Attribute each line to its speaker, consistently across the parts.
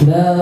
Speaker 1: Oh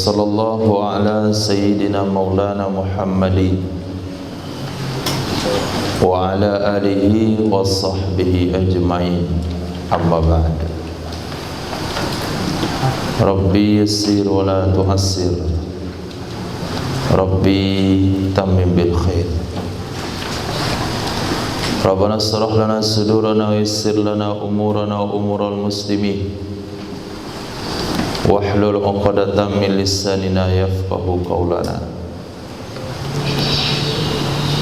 Speaker 1: Wassallallahu ala sayyidina maulana Muhammadin wa ala alihi wa sahbihi ajma'in. Amma ba'd. Rabbi yassir wa la tu'assir, Rabbi tammim bil khair. Rabbana shrah lana sudurana wa yassir lana umurana wa umural muslimin wahlul 'uqdatam min lisanina yafqahu qawlana.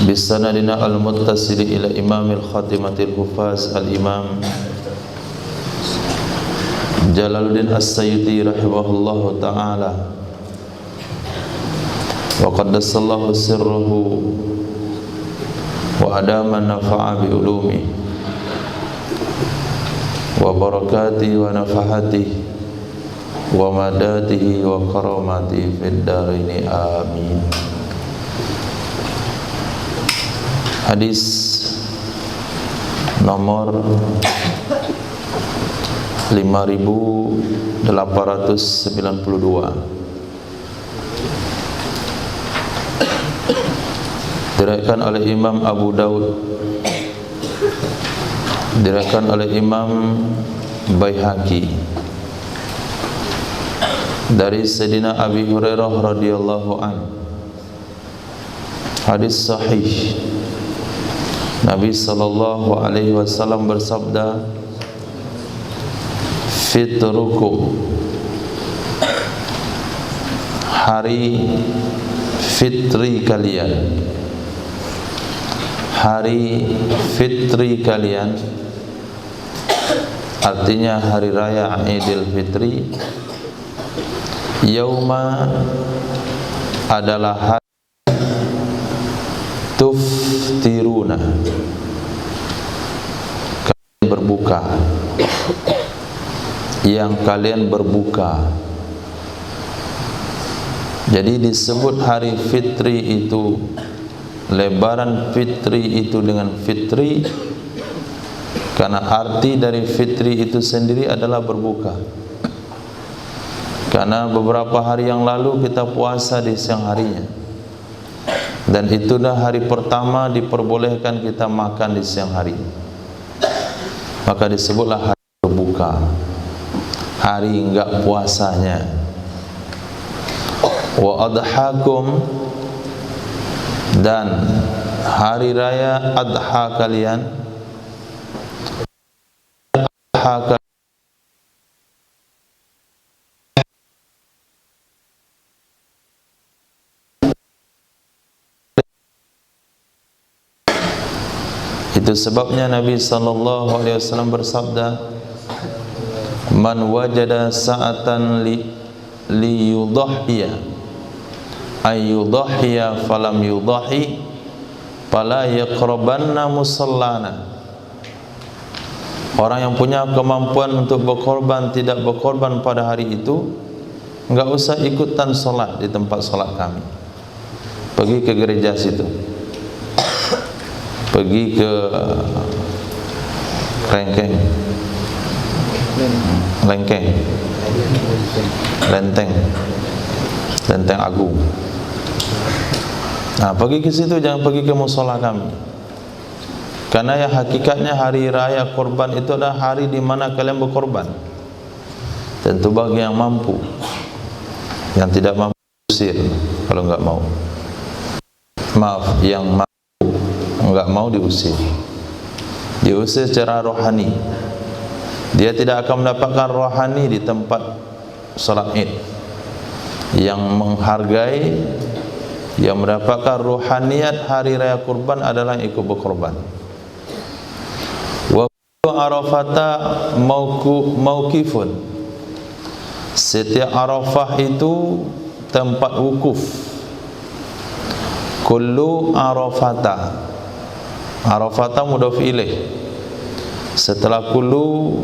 Speaker 1: Bisanadina al-muttasil ila imamil khatimatil hufaz al-imam Jalaluddin As-Sayyidi rahimahullahu ta'ala wa qaddasallahu sirruhu wa adama nafa'a bi ulumi wa barakati wa nafahati wa madatihi wa karamati fid daraini amin. Hadis nomor 5892 diriwayatkan oleh Imam Abu Daud, diriwayatkan oleh Imam Baihaqi dari Sayyidina Abi Hurairah radhiyallahu an. Hadis sahih. Nabi sallallahu alaihi wasallam bersabda, fitrukum, hari fitri kalian, hari fitri kalian artinya hari raya Idul Fitri. Yauma adalah hari tuftiruna, kalian berbuka, yang kalian berbuka. Jadi disebut hari fitri itu, lebaran fitri itu dengan fitri karena arti dari fitri itu sendiri adalah berbuka. Karena beberapa hari yang lalu kita puasa di siang harinya, dan itulah hari pertama diperbolehkan kita makan di siang hari, maka disebutlah hari berbuka, hari enggak puasanya. Wa adhakum, dan hari raya adha kalian, adha itu sebabnya Nabi sallallahu alaihi wasallam bersabda, man wajada sa'atan li yudhhiya ay yudhhiya falam yudhhi fala yaqrabanna musallana. Orang yang punya kemampuan untuk berkorban tidak berkorban pada hari itu, enggak usah ikutan salat di tempat salat kami. Pergi ke gereja situ, pergi ke Lenteng Agung. Nah, pergi ke situ, jangan pergi ke musola kami. Karena ya hakikatnya hari raya korban itu adalah hari di mana kalian berkorban. Tentu bagi yang mampu, yang tidak mampu usir kalau enggak mau. Maaf, yang mampu enggak mau diusir. Diusir secara rohani. Dia tidak akan mendapatkan rohani di tempat salat Id. Yang menghargai, yang mendapatkan rohaniat hari raya kurban adalah yang ikut berkorban. Wa Arafata mauqifun. Setiap Arafah itu tempat wukuf. Kullu Arafata, Arafata mudhaf ilaih. Setelah kullu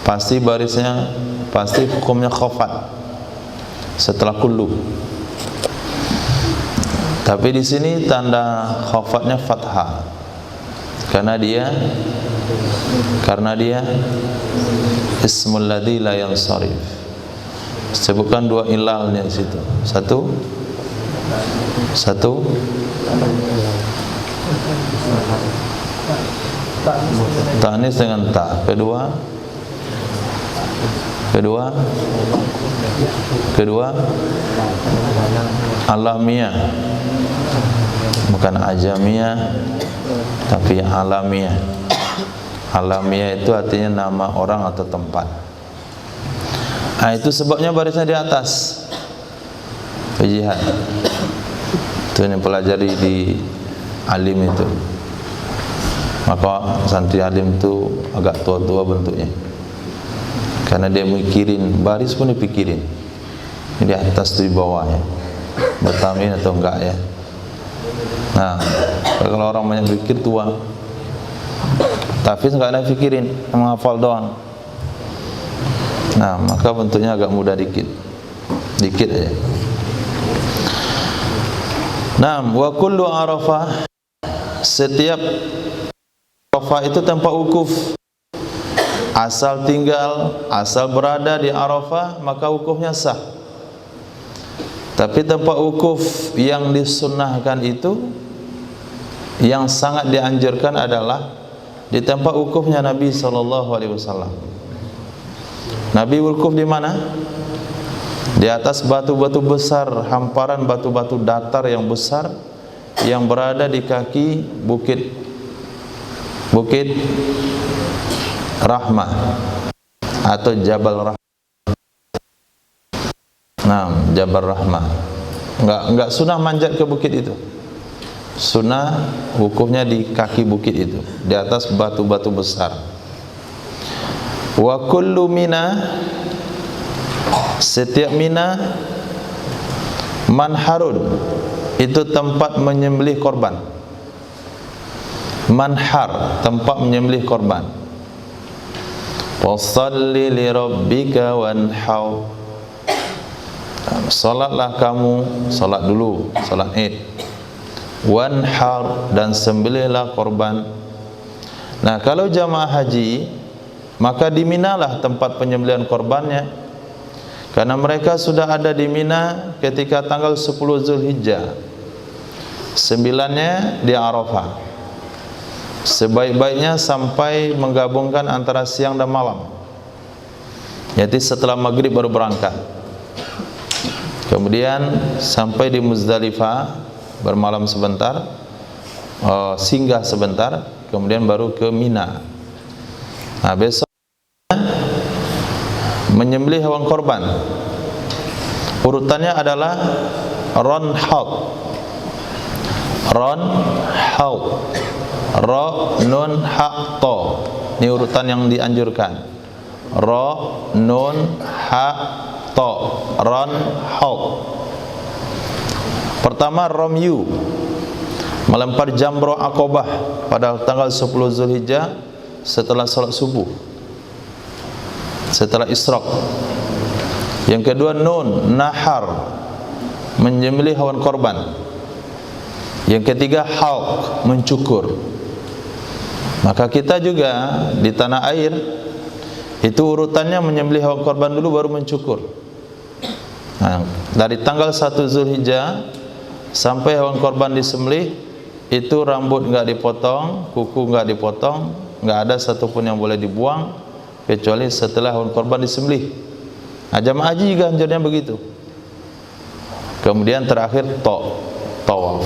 Speaker 1: pasti barisnya, pasti hukumnya khafat setelah kullu. Tapi di sini tanda khafatnya fathah karena dia ismul ladzi la yansarif, Sebutkan dua ilalnya di situ. Satu. Ta'nis dengan ta. Kedua alamiah, bukan ajamiah tapi alamiah. Alamiah itu artinya nama orang atau tempat. Nah, itu sebabnya barisnya di atas Jihad. Itu yang pelajari di alim itu. Maka santri alim itu agak tua-tua bentuknya, karena dia mikirin baris pun dipikirin, di atas di bawah ya, bertamin atau enggak ya. Nah, kalau orang banyak pikir tua, tapi enggak ada pikirin, menghafal doang. Nah, maka bentuknya agak mudah dikit aja. Nah, wa kullu Arafah, setiap Arafah itu tempat wukuf. Asal tinggal, asal berada di Arafah, maka wukufnya sah. Tapi tempat wukuf yang disunnahkan itu, yang sangat dianjurkan adalah di tempat wukufnya Nabi SAW. Nabi wukuf di mana? Di atas batu-batu besar, hamparan batu-batu datar yang besar yang berada di kaki bukit Rahmah atau Jabal Rahmah. Nah, Jabal Rahmah. Enggak sunnah manjat ke bukit itu. Sunnah wukufnya di kaki bukit itu, di atas batu-batu besar. Wa kullu Mina, setiap Mina, manharun, itu tempat menyembelih korban. Manhar, tempat menyembelih korban. Wassalli li rabbika wanhar, salatlah kamu, salat dulu, salat Id. Wanhar, dan sembelihlah korban. Nah, kalau jamaah haji, maka di Mina lah tempat penyembelihan korbannya, karena mereka sudah ada di Mina ketika tanggal 10 Zulhijjah, 9-nya di Arafah. Sebaik-baiknya sampai menggabungkan antara siang dan malam, yaitu setelah maghrib baru berangkat. Kemudian sampai di Muzdalifah, bermalam sebentar, singgah sebentar, kemudian baru ke Mina. Nah, besok menyembelih hewan korban. Urutannya adalah ronhaut. Ra, nun, ha, to. Ini urutan yang dianjurkan. Ra, nun, ha, to. Ron, haut. Pertama, romyu, melempar jamrah Aqabah pada tanggal 10 Zulhijjah setelah salat subuh, setelah Isyraq. Yang kedua, nun, nahar, menyembelih hewan korban. Yang ketiga, halq, mencukur. Maka kita juga di tanah air itu urutannya menyembelih hewan korban dulu, baru mencukur. Nah, dari tanggal 1 Zulhijjah sampai hewan korban disembelih, itu rambut enggak dipotong, kuku enggak dipotong, enggak ada satupun yang boleh dibuang kecuali setelah hewan korban disembelih. Nah, jamaah haji juga anjurnya begitu. Kemudian terakhir tawaf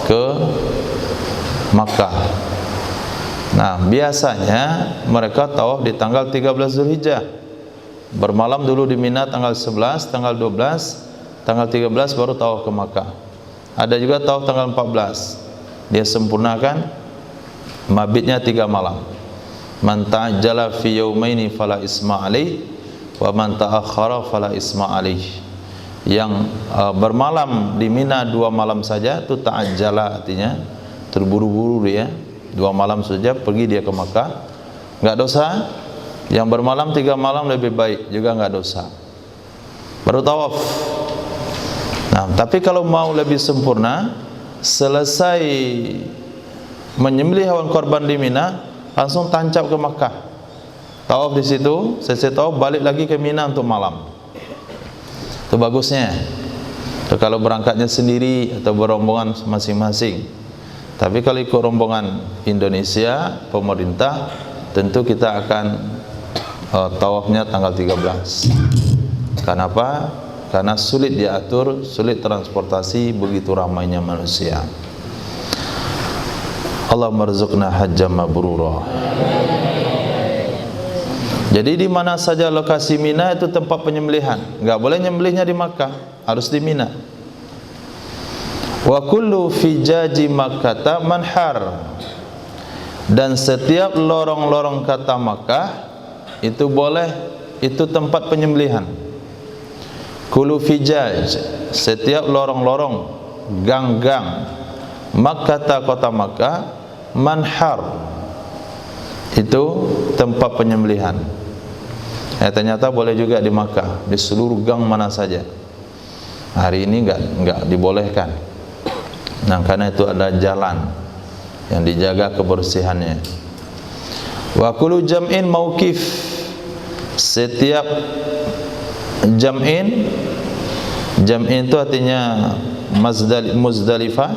Speaker 1: ke Makkah. Nah, biasanya mereka tawaf di tanggal 13 Zulhijjah. Bermalam dulu di Mina tanggal 11, tanggal 12, tanggal 13 baru tawaf ke Makkah. Ada juga tawaf tanggal 14. Dia sempurnakan mabitnya 3 malam. Man ta'ajjala fi yaumaini fala isma alaih wa man ta'akhkhara fala isma alaih. Yang bermalam di Mina 2 malam saja itu ta'ajjala, artinya terburu-buru dia, 2 malam saja pergi dia ke Makkah, enggak dosa. Yang bermalam 3 malam lebih baik, juga enggak dosa, baru tawaf. Nah, tapi kalau mau lebih sempurna, selesai menyembelih hewan korban di Mina, langsung tancap ke Makkah. tawaf di situ, selesai tawaf balik lagi ke Mina untuk malam. Itu bagusnya. So, kalau berangkatnya sendiri atau berombongan masing-masing. Tapi kalau ikut rombongan Indonesia, pemerintah, tentu kita akan tawafnya tanggal 13. Kenapa? Karena sulit diatur, sulit transportasi, begitu ramainya manusia. Allah marzuqna hajjam mabrura. Jadi di mana saja lokasi Mina itu tempat penyembelihan. Enggak boleh nyembelihnya di Makkah, harus di Mina. Wa kullu fijaji Makkah manhar. Dan setiap lorong-lorong kata Makkah itu boleh, itu tempat penyembelihan. Kullu fijaj, setiap lorong-lorong, gang-gang Makkah, kota Makkah, manhar, itu tempat penyembelihan. Ternyata boleh juga di Makkah, di seluruh gang mana saja. Hari ini enggak dibolehkan. Nah, karena itu ada jalan yang dijaga kebersihannya. Wa kullu jam'in mauqif, setiap jam'in itu artinya Muzdalifah.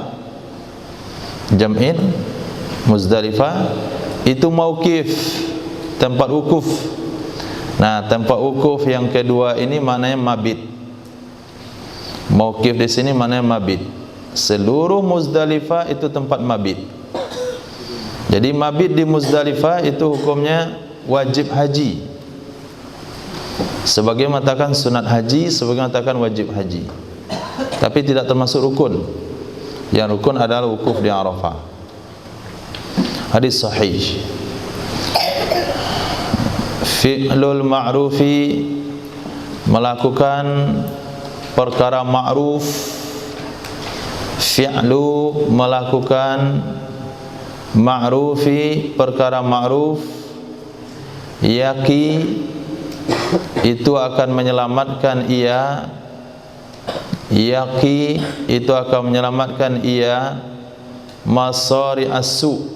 Speaker 1: Jam'in Muzdalifah itu mauqif, tempat wukuf. Nah, tempat wukuf yang kedua ini maknanya mabit. Mauqif di sini maknanya mabit. Seluruh Muzdalifah itu tempat mabit. Jadi mabit di Muzdalifah itu hukumnya wajib haji. Sebagian mengatakan sunat haji, sebagian mengatakan wajib haji. Tapi tidak termasuk rukun. Yang rukun adalah wukuf di Arafah. Hadis sahih. Fi'lul ma'rufi, melakukan perkara ma'ruf. Fi'lu, melakukan ma'rufi, perkara ma'ruf. Yaqi, itu akan menyelamatkan ia. Yaqi, itu akan menyelamatkan ia. Masari as-su,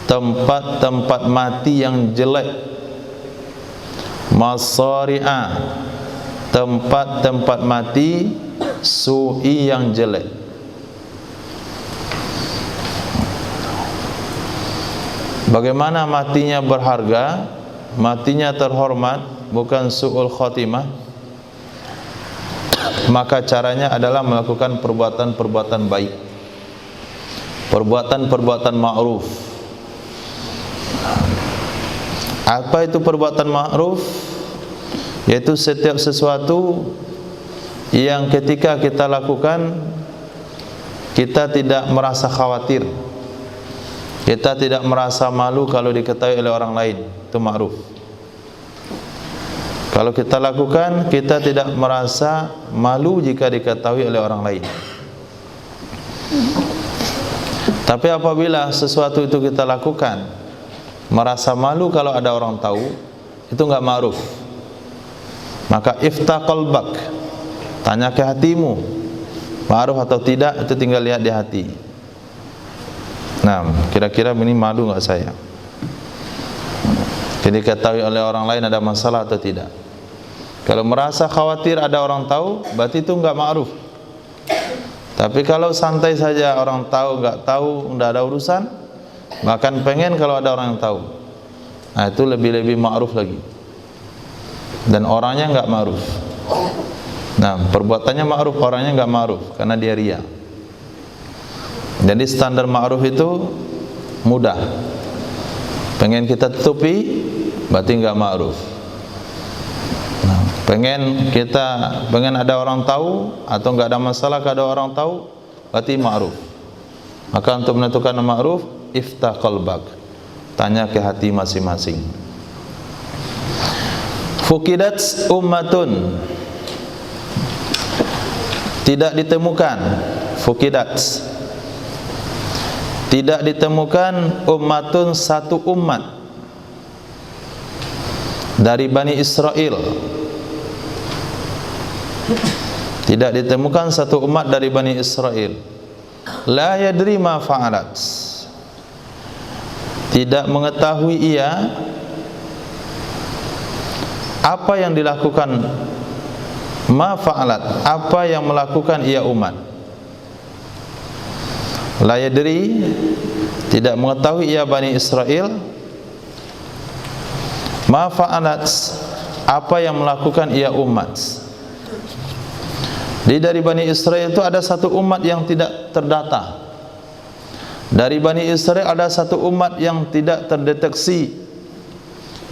Speaker 1: tempat-tempat mati yang jelek. Masari'a, tempat-tempat mati su'i yang jelek. Bagaimana matinya berharga, matinya terhormat, bukan su'ul khotimah? Maka caranya adalah melakukan perbuatan-perbuatan baik, perbuatan-perbuatan ma'ruf. Apa itu perbuatan ma'ruf? Yaitu setiap sesuatu yang ketika kita lakukan kita tidak merasa khawatir, kita tidak merasa malu kalau diketahui oleh orang lain, itu ma'ruf. Kalau kita lakukan, kita tidak merasa malu jika diketahui oleh orang lain. Tapi apabila sesuatu itu kita lakukan, merasa malu kalau ada orang tahu, itu enggak ma'ruf. Maka iftah qalbak, tanya ke hatimu, ma'ruf atau tidak, itu tinggal lihat di hati. Nah, kira-kira ini malu enggak saya? Jadi diketahui oleh orang lain ada masalah atau tidak? Kalau merasa khawatir ada orang tahu, berarti itu enggak ma'ruf. Tapi kalau santai saja, orang tahu enggak tahu, enggak ada urusan, bahkan pengen kalau ada orang yang tahu, nah itu lebih-lebih ma'ruf lagi. Dan orangnya enggak ma'ruf. Nah, perbuatannya ma'ruf, orangnya enggak ma'ruf karena dia riya. Jadi standar ma'ruf itu mudah. Pengen kita tutupi, berarti enggak ma'ruf. Nah, pengen ada orang tahu atau enggak ada masalah kalau ada orang tahu, berarti ma'ruf. Maka untuk menentukan ma'ruf, iftah qalbak, tanya ke hati masing-masing. Fuqidat ummatun, tidak ditemukan. Fuqidat, tidak ditemukan ummatun, satu umat dari Bani Israel. Tidak ditemukan satu umat dari Bani Israel. La yadri ma fa'alat, tidak mengetahui ia Apa yang dilakukan, ma fa'alat, apa yang melakukan ia umat. La yadri, tidak mengetahui ia Bani Israel, ma fa'alat, apa yang melakukan ia umat. Dari Bani Israel itu ada satu umat yang tidak terdata. Dari Bani Israel ada satu umat yang tidak terdeteksi.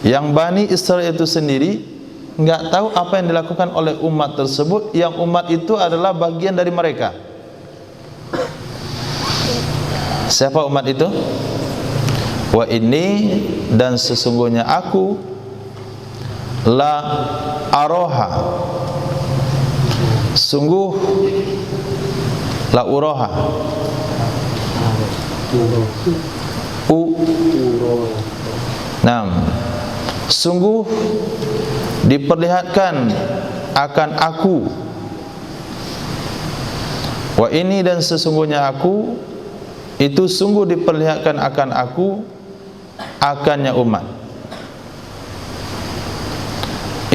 Speaker 1: Yang Bani Israel itu sendiri enggak tahu apa yang dilakukan oleh umat tersebut, yang umat itu adalah bagian dari mereka. Siapa umat itu? Wa inni, dan sesungguhnya aku, la aroha, sungguh, la uroha, sungguh diperlihatkan akan aku. Wa ini, dan sesungguhnya aku, itu sungguh diperlihatkan akan aku, akannya umat.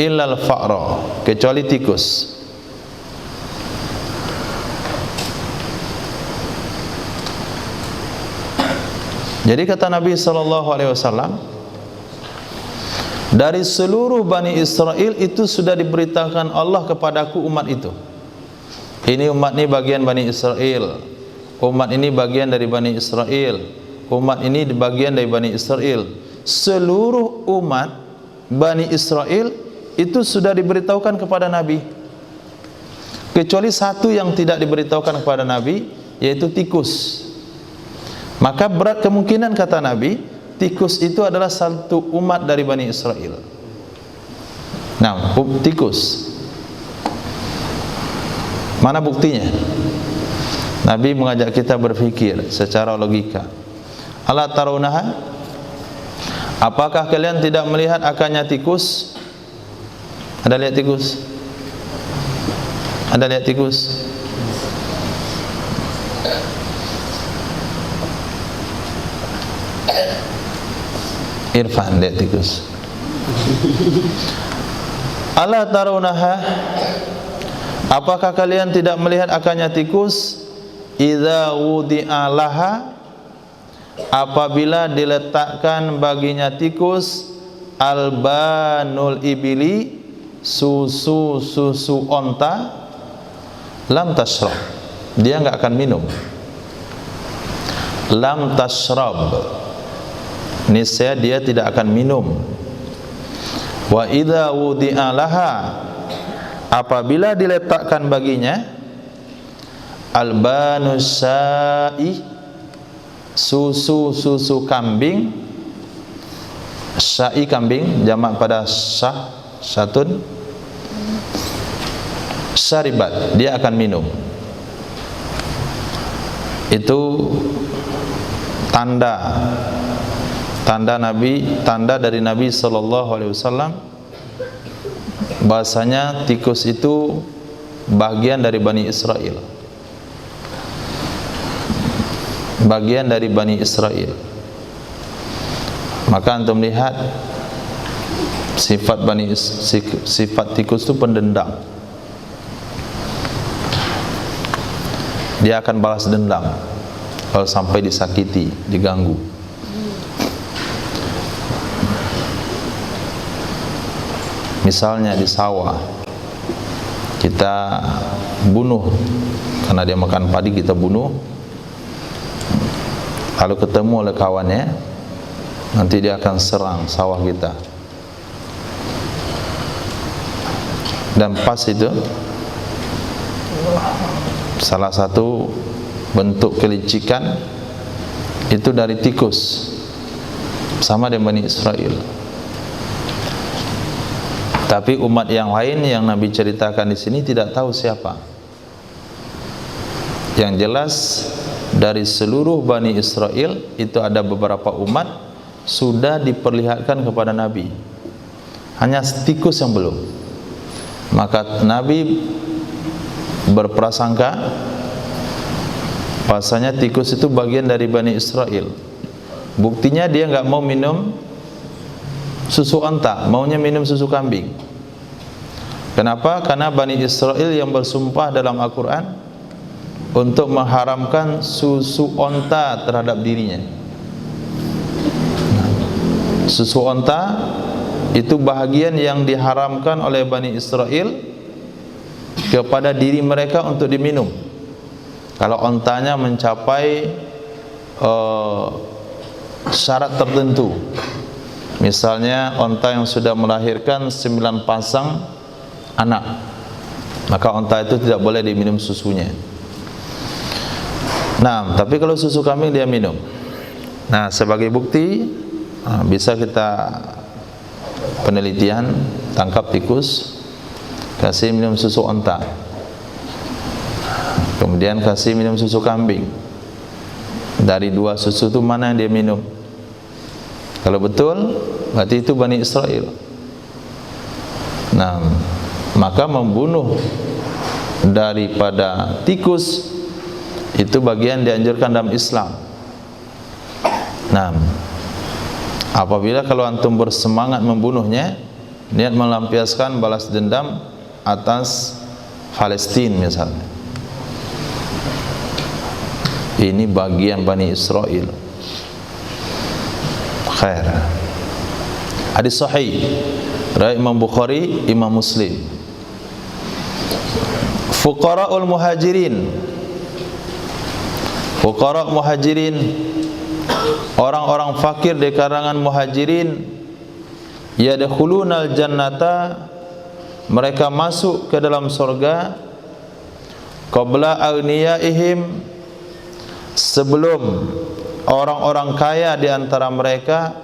Speaker 1: Illal fa'ra, kecuali tikus. Jadi kata Nabi SAW, dari seluruh Bani Israel itu sudah diberitakan Allah kepadaku umat itu. Ini umat ini bagian Bani Israel, umat ini bagian dari Bani Israel, umat ini bagian dari Bani Israel. Seluruh umat Bani Israel itu sudah diberitahukan kepada Nabi, kecuali satu yang tidak diberitahukan kepada Nabi, yaitu tikus. Maka berat kemungkinan, kata Nabi, tikus itu adalah satu umat dari Bani Israel. Nah, tikus. Mana buktinya? Nabi mengajak kita berfikir secara logika. Ala tarunaha, apakah kalian tidak melihat akannya tikus? Ada lihat tikus? Ada lihat tikus? Irfan lihat tikus. Ala tarunaha, apakah kalian tidak melihat akannya tikus? Idza wudi'a laha, apabila diletakkan baginya tikus, albanul ibili, susu onta, lam tashrab, dia enggak akan minum. Lam tashrab, niscaya dia tidak akan minum. Wa idza wudi'a laha, apabila diletakkan baginya albanus sa'i, susu kambing, sa'i kambing, jamak pada syatun, syaribat, dia akan minum. Itu tanda Nabi, tanda dari Nabi SAW, bahasanya tikus itu bagian dari Bani Israel, bagian dari Bani Israel. Maka antum lihat sifat tikus itu pendendam. Dia akan balas dendam kalau sampai disakiti, diganggu. Misalnya di sawah, kita bunuh karena dia makan padi, kita bunuh, lalu ketemu oleh kawannya, nanti dia akan serang sawah kita. Dan pas itu salah satu bentuk kelicikan itu dari tikus, sama dengan Bani Israel. Tapi umat yang lain yang Nabi ceritakan di sini tidak tahu siapa. Yang jelas dari seluruh Bani Israel itu ada beberapa umat sudah diperlihatkan kepada Nabi. Hanya tikus yang belum. Maka Nabi berprasangka bahasanya tikus itu bagian dari Bani Israel. Buktinya dia enggak mau minum susu onta, maunya minum susu kambing. Kenapa? Karena Bani Israel yang bersumpah dalam Al-Quran untuk mengharamkan susu onta terhadap dirinya. Susu onta itu bahagian yang diharamkan oleh Bani Israel kepada diri mereka untuk diminum. Kalau ontanya mencapai syarat tertentu, misalnya onta yang sudah melahirkan 9 pasang anak, maka onta itu tidak boleh diminum susunya. Nah, tapi kalau susu kambing dia minum. Nah, sebagai bukti bisa kita penelitian, tangkap tikus, kasih minum susu onta, kemudian kasih minum susu kambing. Dari 2 susu itu mana yang dia minum? Kalau betul, berarti itu Bani Israel. Nah, maka membunuh daripada tikus itu bagian dianjurkan dalam Islam. Nah, apabila kalau antum bersemangat membunuhnya, niat melampiaskan balas dendam atas Palestina misalnya, ini bagian Bani Israel. Khair. Hadis sahih riwayat Imam Bukhari, Imam Muslim. Fuqara'ul muhajirin, fuqara' muhajirin, orang-orang fakir di kalangan muhajirin, yadkhulunal jannata, mereka masuk ke dalam surga, qabla aghniyaihim, sebelum orang-orang kaya di antara mereka,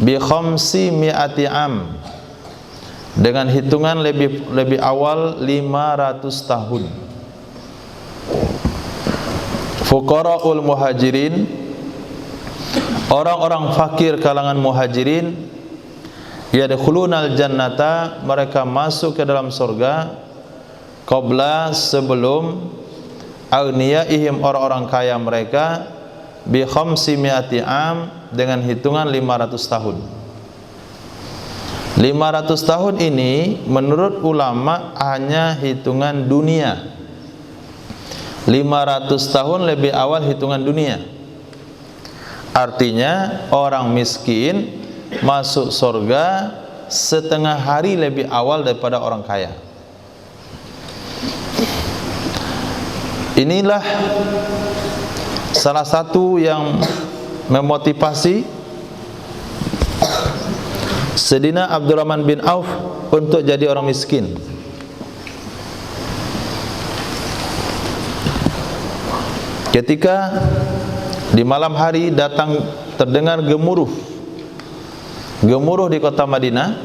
Speaker 1: bi khamsi mi'ati am, dengan hitungan lebih awal 500 tahun. Fuqara'ul muhajirin, orang-orang fakir kalangan muhajirin, yadkhulunal jannata, mereka masuk ke dalam surga, qabla, sebelum, aghniyaihim, orang-orang kaya mereka, bi khamsi mi'ati am, dengan hitungan 500 tahun. 500 tahun ini menurut ulama hanya hitungan dunia. 500 tahun lebih awal hitungan dunia. Artinya orang miskin masuk surga setengah hari lebih awal daripada orang kaya. Inilah salah satu yang memotivasi Sayyidina Abdurrahman bin Auf untuk jadi orang miskin. Ketika di malam hari datang terdengar gemuruh di kota Madinah,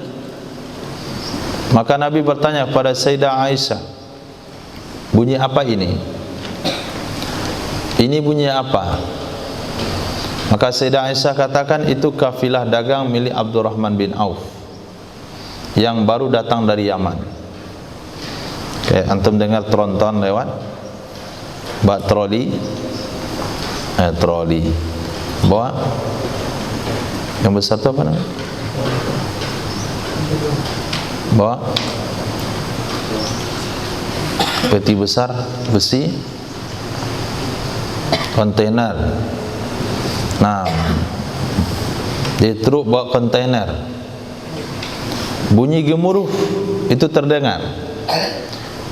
Speaker 1: maka Nabi bertanya kepada Sayyidah Aisyah, bunyi apa ini? Ini bunyi apa? Maka Sayyidah Aisyah katakan, itu kafilah dagang milik Abdurrahman bin Auf yang baru datang dari Yaman. Kayak antum dengar tronton lewat, bak troli, troli bawa yang besar itu apa namanya? Bawa peti besar besi, kontainer. Nah, di truk bawa kontainer, bunyi gemuruh itu terdengar.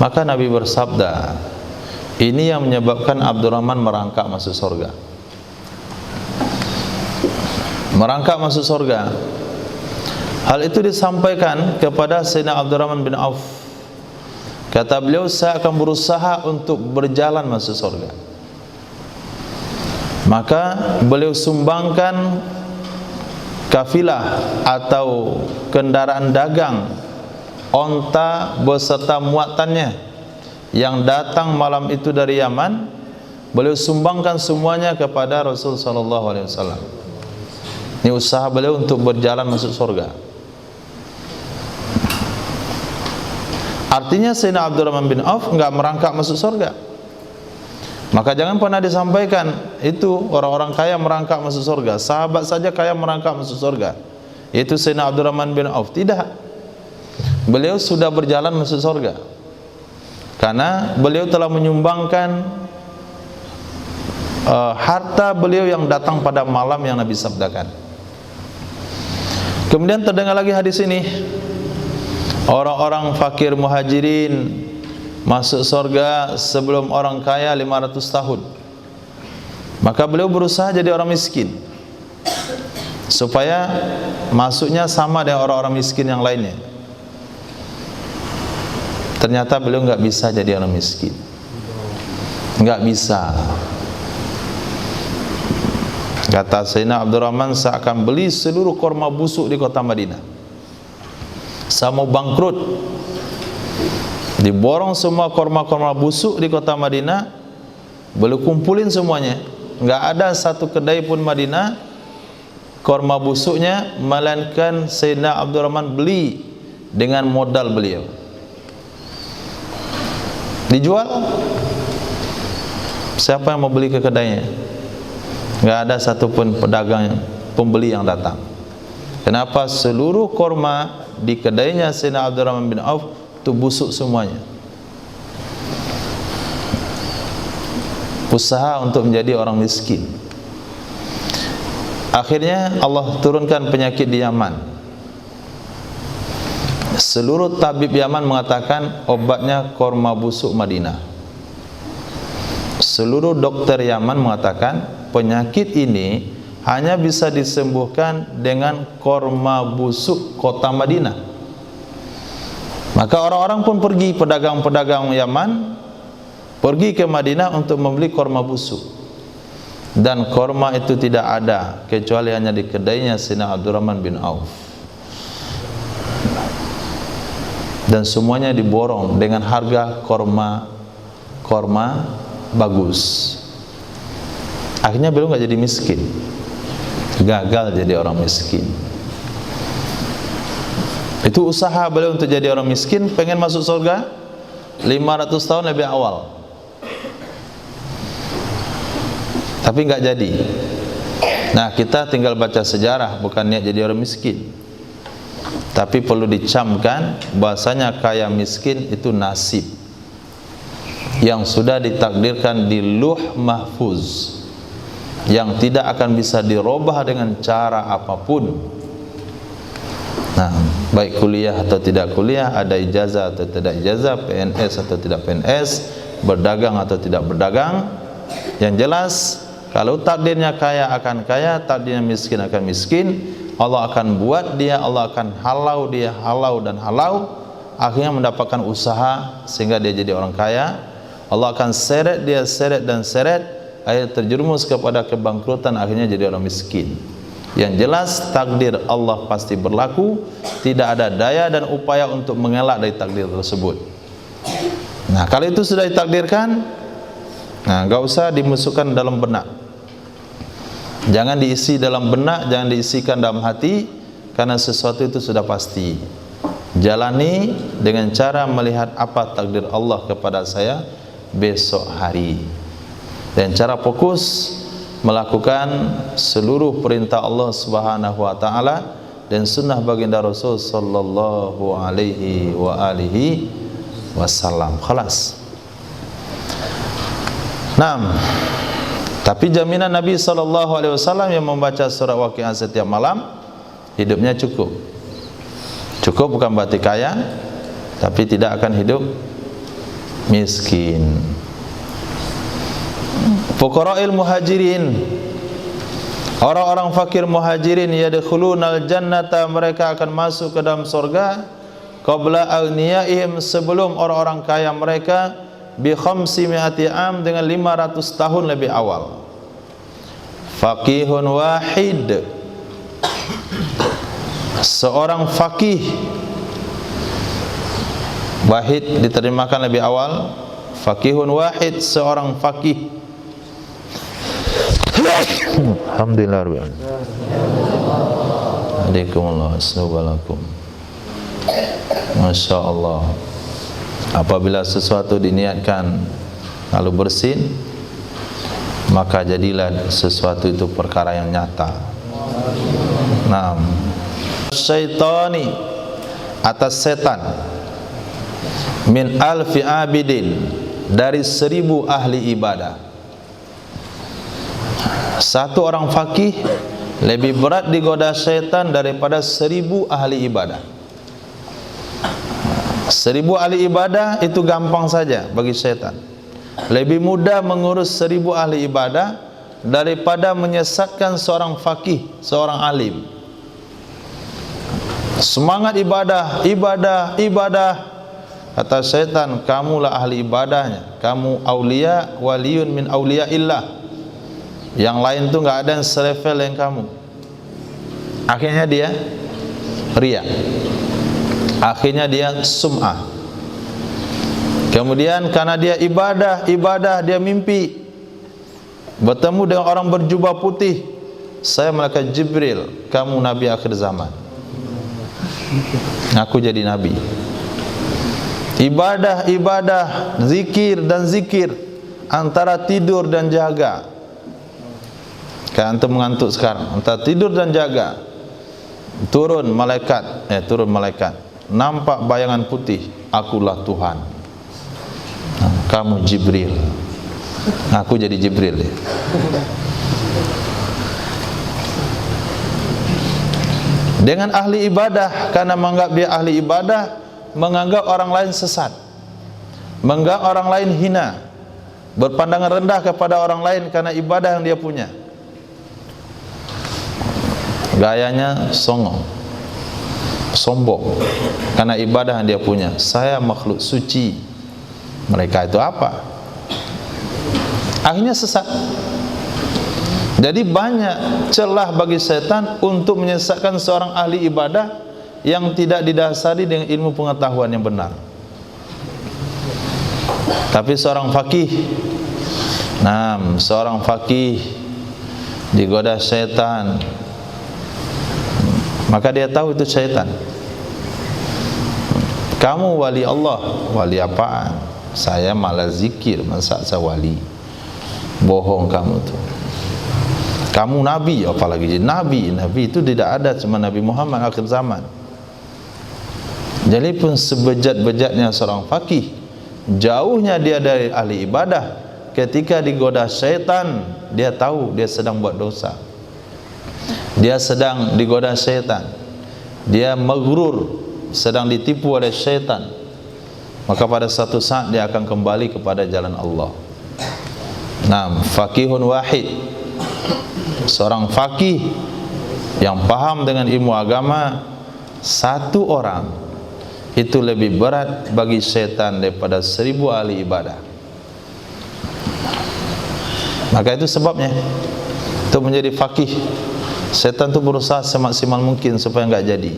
Speaker 1: Maka Nabi bersabda, ini yang menyebabkan Abdurrahman merangkak masuk surga. Merangkak masuk surga. Hal itu disampaikan kepada Sayyidina Abdurrahman bin Auf. Kata beliau, saya akan berusaha untuk berjalan masuk surga. Maka beliau sumbangkan kafilah atau kendaraan dagang, onta beserta muatannya yang datang malam itu dari Yaman. Beliau sumbangkan semuanya kepada Rasul sallallahu alaihi wasallam. Ini usaha beliau untuk berjalan masuk surga. Artinya Sayyidina Abdurrahman bin Auf enggak merangkak masuk surga. Maka jangan pernah disampaikan itu orang-orang kaya merangkak masuk surga. Sahabat saja kaya merangkak masuk surga. yaitu Sayyidina Abdurrahman bin Auf. Tidak, beliau sudah berjalan masuk surga karena beliau telah menyumbangkan harta beliau yang datang pada malam yang Nabi sabdakan. Kemudian terdengar lagi hadis ini, orang-orang fakir muhajirin masuk surga sebelum orang kaya 500 tahun. Maka beliau berusaha jadi orang miskin supaya masuknya sama dengan orang-orang miskin yang lainnya. Ternyata beliau nggak bisa jadi orang miskin, nggak bisa. Kata Sayyidina Abdurrahman, saya akan beli seluruh korma busuk di kota Madinah. Saya mau bangkrut. Diborong semua korma-korma busuk di kota Madinah, beliau kumpulin semuanya. Nggak ada satu kedai pun Madinah korma busuknya, melainkan Sayyidina Abdurrahman beli dengan modal beliau. Dijual, siapa yang mau beli ke kedainya? Nggak ada satupun pedagang pembeli yang datang. Kenapa? Seluruh korma di kedainya Sayyidina Abdurrahman bin Auf itu busuk semuanya. Usaha untuk menjadi orang miskin. Akhirnya Allah turunkan penyakit di Yaman. Seluruh tabib Yaman mengatakan obatnya korma busuk Madinah. Seluruh dokter Yaman mengatakan penyakit ini hanya bisa disembuhkan dengan korma busuk kota Madinah. Maka orang-orang pun pergi, pedagang-pedagang Yaman pergi ke Madinah untuk membeli korma busuk. Dan korma itu tidak ada kecuali hanya di kedainya Sayyidina Abdurrahman bin Auf. Dan semuanya diborong dengan harga korma bagus. Akhirnya beliau nggak jadi miskin, gagal jadi orang miskin. Itu usaha beliau untuk jadi orang miskin, pengen masuk surga 500 tahun lebih awal, tapi nggak jadi. Nah, kita tinggal baca sejarah, bukan niat jadi orang miskin, tapi perlu dicamkan bahasanya kaya miskin itu nasib yang sudah ditakdirkan di Lauh Mahfuz, yang tidak akan bisa dirubah dengan cara apapun. Nah, baik kuliah atau tidak kuliah, ada ijazah atau tidak ijazah, PNS atau tidak PNS, berdagang atau tidak berdagang, yang jelas kalau takdirnya kaya akan kaya, takdirnya miskin akan miskin. Allah akan buat dia, Allah akan halau dia, halau dan halau, akhirnya mendapatkan usaha sehingga dia jadi orang kaya. Allah akan seret dia, seret dan seret, akhirnya terjerumus kepada kebangkrutan, akhirnya jadi orang miskin. Yang jelas takdir Allah pasti berlaku, tidak ada daya dan upaya untuk mengelak dari takdir tersebut. Nah, kalau itu sudah ditakdirkan, nah nggak usah dimasukkan dalam benak, jangan diisi dalam benak, jangan diisikan dalam hati, karena sesuatu itu sudah pasti. Jalani dengan cara melihat apa takdir Allah kepada saya besok hari, dan cara fokus melakukan seluruh perintah Allah Subhanahu wa taala dan sunnah baginda Rasul sallallahu alaihi wa alihi wasallam. Khalas. Naam. Tapi jaminan Nabi sallallahu alaihi wasallam yang membaca surah Waqiah setiap malam, hidupnya cukup. Cukup bukan berarti kaya, tapi tidak akan hidup miskin. Fuqara'il muhajirin, orang-orang fakir muhajirin, yadkhulunal jannata, mereka akan masuk ke dalam surga qabla aghniyaihim, sebelum orang-orang kaya mereka, bi 500 am, dengan 500 tahun lebih awal. Faqihun wahid, seorang faqih, wahid diterjemahkan lebih awal, faqihun wahid, seorang faqih. Alhamdulillah rabbil alamin. Alaikumullah assalamualaikum. Masya Allah. Apabila sesuatu diniatkan lalu bersin, maka jadilah sesuatu itu perkara yang nyata. Naam. syaitani, atas setan, min alfi abidin, dari 1000 ahli ibadah. Satu orang fakih lebih berat digoda syaitan daripada 1000 ahli ibadah. 1000 ahli ibadah itu gampang saja bagi syaitan. Lebih mudah mengurus 1000 ahli ibadah daripada menyesatkan seorang fakih, seorang alim. Semangat ibadah, ibadah, ibadah. Kata syaitan, kamulah ahli ibadahnya. Kamu aulia, waliyun min aulia illah. Yang lain tu enggak ada yang selevel yang kamu. Akhirnya dia riya. Akhirnya dia sum'ah. Kemudian karena dia ibadah, dia mimpi bertemu dengan orang berjubah putih. Saya malaikat Jibril, kamu nabi akhir zaman. Aku jadi nabi. Ibadah, zikir dan zikir, antara tidur dan jaga. Kayak antum mengantuk sekarang, antara tidur dan jaga. Turun malaikat, nampak bayangan putih, akulah Tuhan. Kamu Jibril. Aku jadi Jibril. Dengan ahli ibadah, karena menganggap dia ahli ibadah, menganggap orang lain sesat, menganggap orang lain hina, berpandangan rendah kepada orang lain karena ibadah yang dia punya. Gayanya songong, sombong karena ibadah yang dia punya. Saya makhluk suci, mereka itu apa? Akhirnya sesat. Jadi banyak celah bagi setan untuk menyesatkan seorang ahli ibadah yang tidak didasari dengan ilmu pengetahuan yang benar. Tapi seorang fakih, seorang fakih digoda setan, maka dia tahu itu syaitan. Kamu wali Allah, wali apaan? Saya malah zikir, masa saya wali? Bohong kamu tuh. Kamu nabi, apalagi nabi itu tidak ada, cuma Nabi Muhammad akhir zaman. Jadi pun sebejat-bejatnya seorang fakih, jauhnya dia dari ahli ibadah, ketika digoda syaitan, dia tahu dia sedang buat dosa. Dia sedang digoda syaitan, dia maghrur, sedang ditipu oleh syaitan. Maka pada satu saat dia akan kembali kepada jalan Allah. Fakihun wahid, seorang fakih yang paham dengan ilmu agama, satu orang itu lebih berat bagi syaitan daripada 1000 ahli ibadah. Maka itu sebabnya untuk menjadi fakih, setan itu berusaha semaksimal mungkin supaya enggak jadi,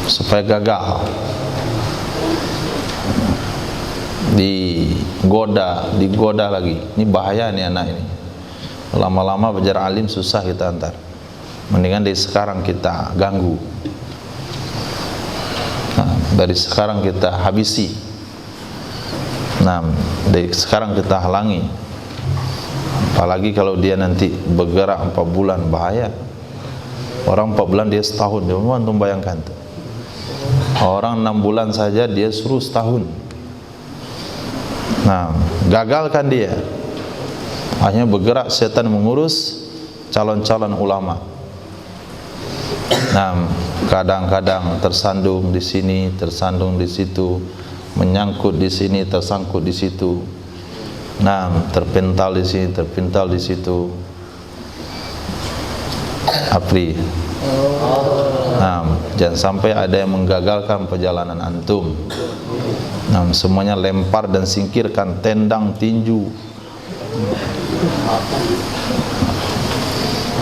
Speaker 1: supaya gagal, digoda lagi. Ini bahaya nih anak ini. Lama-lama belajar alim susah kita antar. Mendingan dari sekarang kita ganggu. Dari sekarang kita habisi. Dari sekarang kita halangi. Apalagi kalau dia nanti bergerak 4 bulan, bahaya. Orang 4 bulan dia setahun. Coba antum bayangkan tuh. Orang 6 bulan saja dia suruh setahun. Gagalkan dia. Akhirnya bergerak setan mengurus calon-calon ulama. Kadang-kadang tersandung di sini, tersandung di situ, menyangkut di sini, tersangkut di situ. Terpental di sini, terpental di situ. Apri. Jangan sampai ada yang menggagalkan perjalanan antum. Semuanya lempar dan singkirkan, tendang, tinju.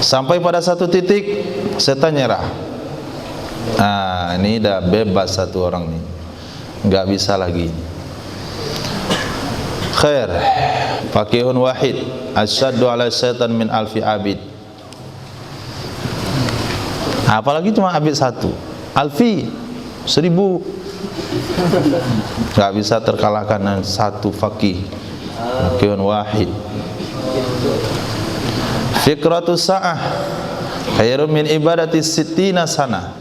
Speaker 1: Sampai pada satu titik setan nyerah. Ini dah bebas satu orang ini, enggak bisa lagi. Khair, fakihun wahid asyaddu ala syaitan min alfi abid. Apalagi cuma abid satu, alfi 1000, enggak bisa terkalahkan dengan satu fakih, fakihun wahid. Fikratus sa'ah, Khairun min ibadati sittina sana.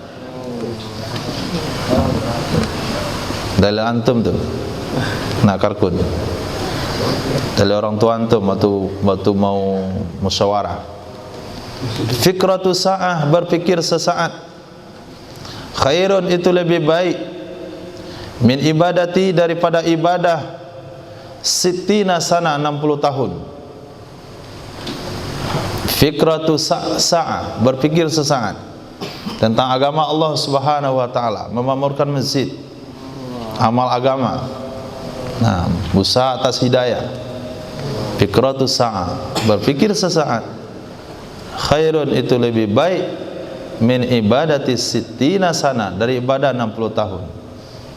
Speaker 1: Dalil antum tuh nak karkun. Dalil orang tua antum waktu mau musyawarah. Fikratu sa'ah, berpikir sesaat. Khairun, itu lebih baik, min ibadati, daripada ibadah sittina sana, 60 tahun. Fikratu sa'ah, berpikir sesaat tentang agama Allah Subhanahu wa taala, memakmurkan masjid, amal agama. Nah, usaha atas hidayah. Fikratu sa'ah, berpikir sesaat. Khairun, itu lebih baik, min ibadati sittina sana, dari ibadah 60 tahun.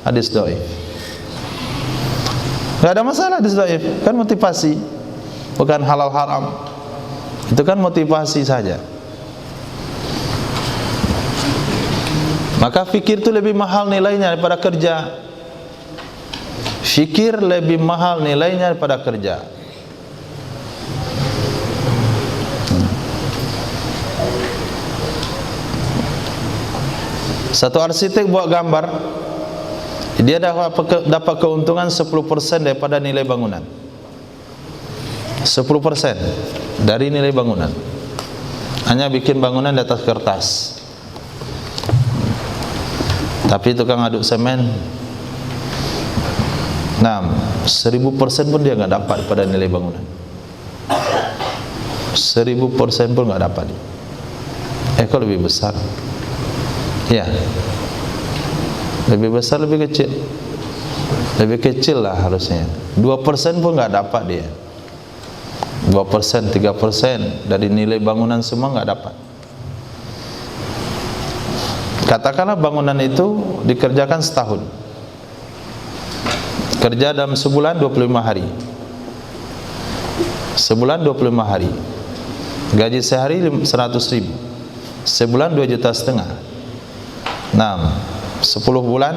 Speaker 1: Hadis dhaif. Enggak ada masalah hadis dhaif, kan motivasi, bukan halal haram. Itu kan motivasi saja. Maka fikir itu lebih mahal nilainya daripada kerja. Fikir lebih mahal nilainya daripada kerja. Satu arsitek buat gambar, dia dapat keuntungan 10% daripada nilai bangunan. 10% dari nilai bangunan. Hanya bikin bangunan di atas kertas. Tapi tukang aduk semen, 1000% pun dia nggak dapat pada nilai bangunan. 1000% pun nggak dapat. Kalau lebih besar, ya, lebih besar, lebih kecil, lebih kecil lah harusnya. 2% pun nggak dapat dia. 2%, 3% dari nilai bangunan semua nggak dapat. Katakanlah bangunan itu dikerjakan setahun, kerja dalam sebulan 25 hari, sebulan 25 hari, gaji sehari 100.000, sebulan 2,5 juta. 10 bulan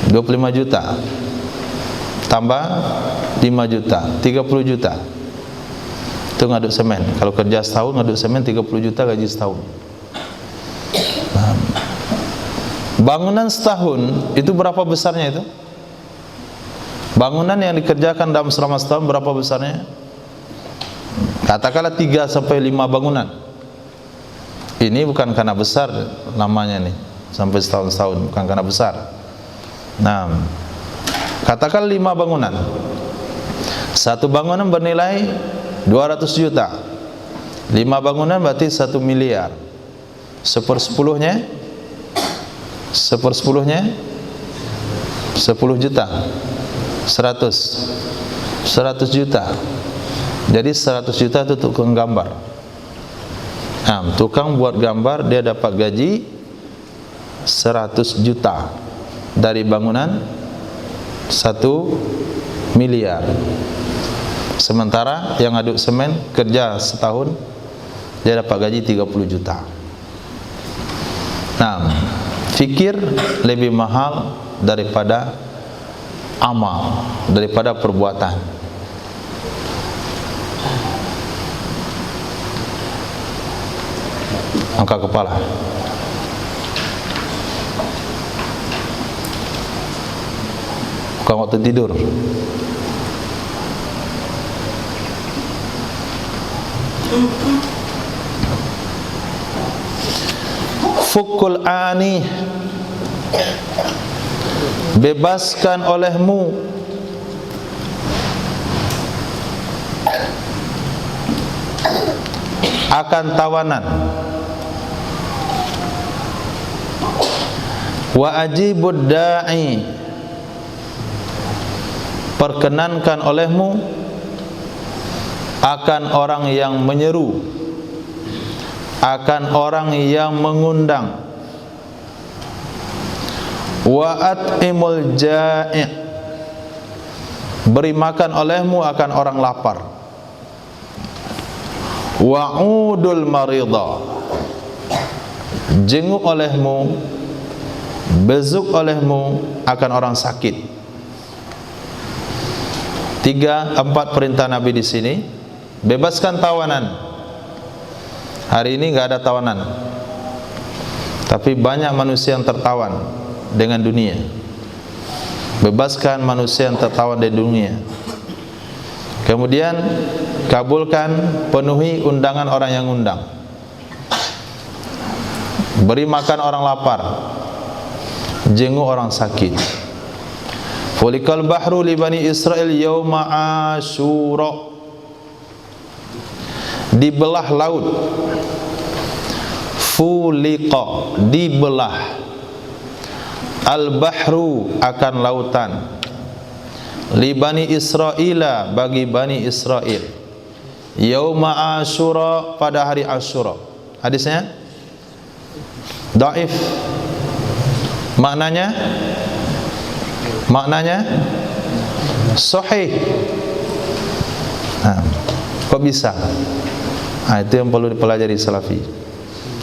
Speaker 1: 25 juta, tambah 5 juta, 30 juta. Itu ngaduk semen. Kalau kerja setahun ngaduk semen 30 juta gaji setahun. Bangunan setahun itu berapa besarnya itu? Bangunan yang dikerjakan dalam selama setahun berapa besarnya? Katakanlah 3 sampai 5 bangunan. Ini bukan karena besar namanya nih, sampai setahun-setahun, bukan karena besar. Katakan 5 bangunan. Satu bangunan bernilai 200 juta. 5 bangunan berarti 1 miliar. Sepersepuluhnya 10 juta. 100 juta. Jadi 100 juta itu tukang gambar. Tukang buat gambar dia dapat gaji 100 juta dari bangunan 1 miliar. Sementara yang aduk semen kerja setahun dia dapat gaji 30 juta. Fikir lebih mahal daripada amal, daripada perbuatan. Angkat kepala. Bukan waktu tidur. Fukul ani, bebaskan olehmu akan tawanan. Wa ajibud da'i, perkenankan olehmu akan orang yang menyeru, akan orang yang mengundang. Wa at'imul ja'i', beri makan olehmu akan orang lapar. Wa'udul maridha, jenguk olehmu, bezuk olehmu akan orang sakit. 3-4 perintah Nabi di sini. Bebaskan tawanan, Hari ini nggak ada tawanan, tapi banyak manusia yang tertawan dengan dunia. Bebaskan manusia yang tertawan dari dunia. Kemudian kabulkan, penuhi undangan orang yang undang. Beri makan orang lapar, jenguk orang sakit. Fulikal bahru li bani Israil yauma Asyura. Dibelah laut. Fuliqa, dibelah. Al-bahru, akan lautan. Li bani Israila, bagi bani Israel. Yauma Asyura, pada hari Asyura. Hadisnya dhaif. Maknanya sahih. Kok bisa? Itu yang perlu dipelajari salafi.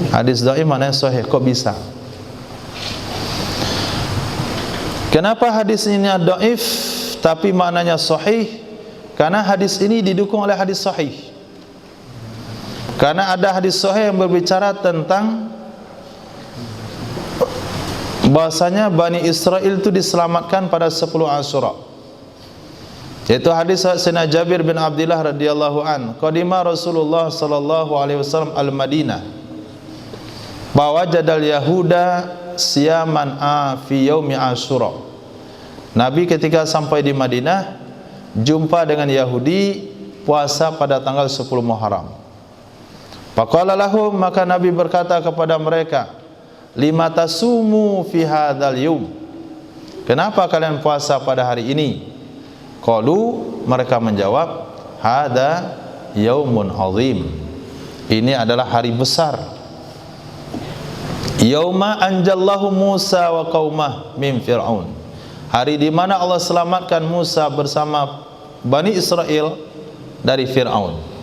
Speaker 1: Hadis dhaif maknanya sahih, kok bisa? Kenapa hadis ini dhaif tapi maknanya sahih? Karena hadis ini didukung oleh hadis sahih. Karena ada hadis sahih yang berbicara tentang bahasanya Bani Israel itu diselamatkan pada 10 Asyura. Yaitu hadis Sayyidina Jabir bin Abdullah radhiyallahu an, qadima Rasulullah sallallahu alaihi wasallam al-Madinah. Fawajadal yahuda siyaman fi yaumi Asyura. Nabi ketika sampai di Madinah jumpa dengan Yahudi puasa pada tanggal 10 Muharram. Faqala lahum, maka Nabi berkata kepada mereka, lima tasumu fi hadzal yaum, kenapa kalian puasa pada hari ini? Qalu, mereka menjawab, hadza yaumun azim, ini adalah hari besar. Yauma anjallahu Musa wa qaumah min Fir'aun, hari di mana Allah selamatkan Musa bersama Bani Israel dari Fir'aun.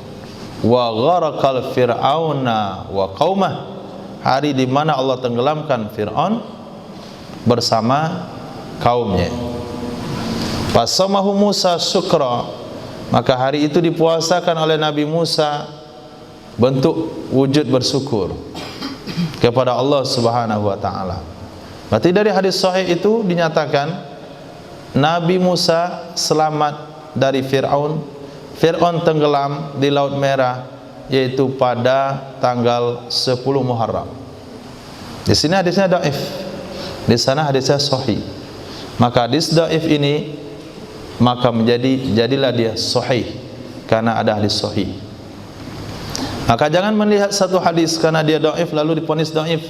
Speaker 1: Wa gharaqal fir'auna wa qaumah, hari di mana Allah tenggelamkan Fir'aun bersama kaumnya. Fasamahu Musa syukra, maka hari itu dipuasakan oleh Nabi Musa bentuk wujud bersyukur kepada Allah Subhanahu wa taala. Berarti dari hadis sahih itu dinyatakan Nabi Musa selamat dari Fir'aun. Fir'aun tenggelam di Laut Merah, yaitu pada tanggal 10 Muharram. Di sini hadisnya dhaif, di sana hadisnya sahih. Maka hadis dhaif ini maka jadilah dia sahih karena ada hadis sahih. Maka jangan melihat satu hadis karena dia dhaif lalu diponis dhaif.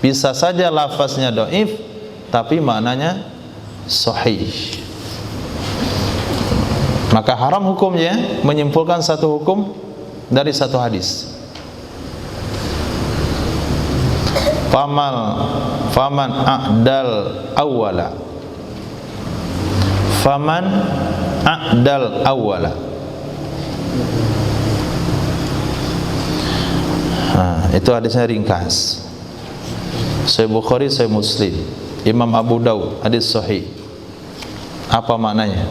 Speaker 1: Bisa saja lafaznya dhaif tapi maknanya sahih. Maka haram hukumnya menyimpulkan satu hukum dari satu hadis. Faman a'dal awwala, faman a'dal awwala. Itu hadisnya ringkas. Sahih Bukhari, Sahih Muslim, Imam Abu Daud, hadis sahih. Apa maknanya?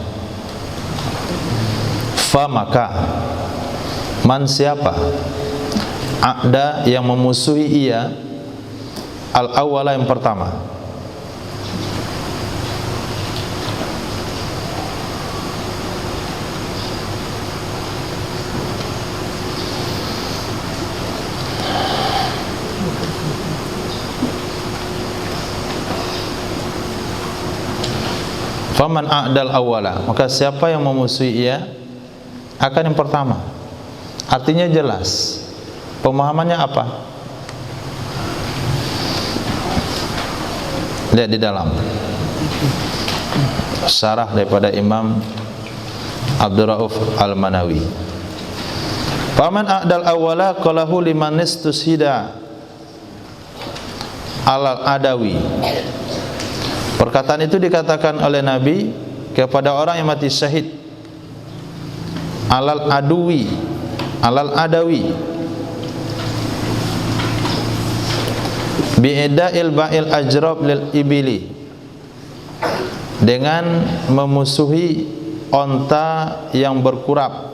Speaker 1: Fa, maka, man, siapa, a'da, yang memusuhi ia, al-awwala, yang pertama. Faman a'dal awwala, maka siapa yang memusuhi ia akan yang pertama. Artinya jelas. Pemahamannya apa? Lihat di dalam syarah daripada Imam Abdul Rauf Al-Manawi. Faman a'dal awwala qalahu liman istushida alal adawi. Perkataan itu dikatakan oleh Nabi kepada orang yang mati syahid alal aduwi, alal adawi, bi'ida'il ba'il ajrab lil ibili, dengan memusuhi onta yang berkurap,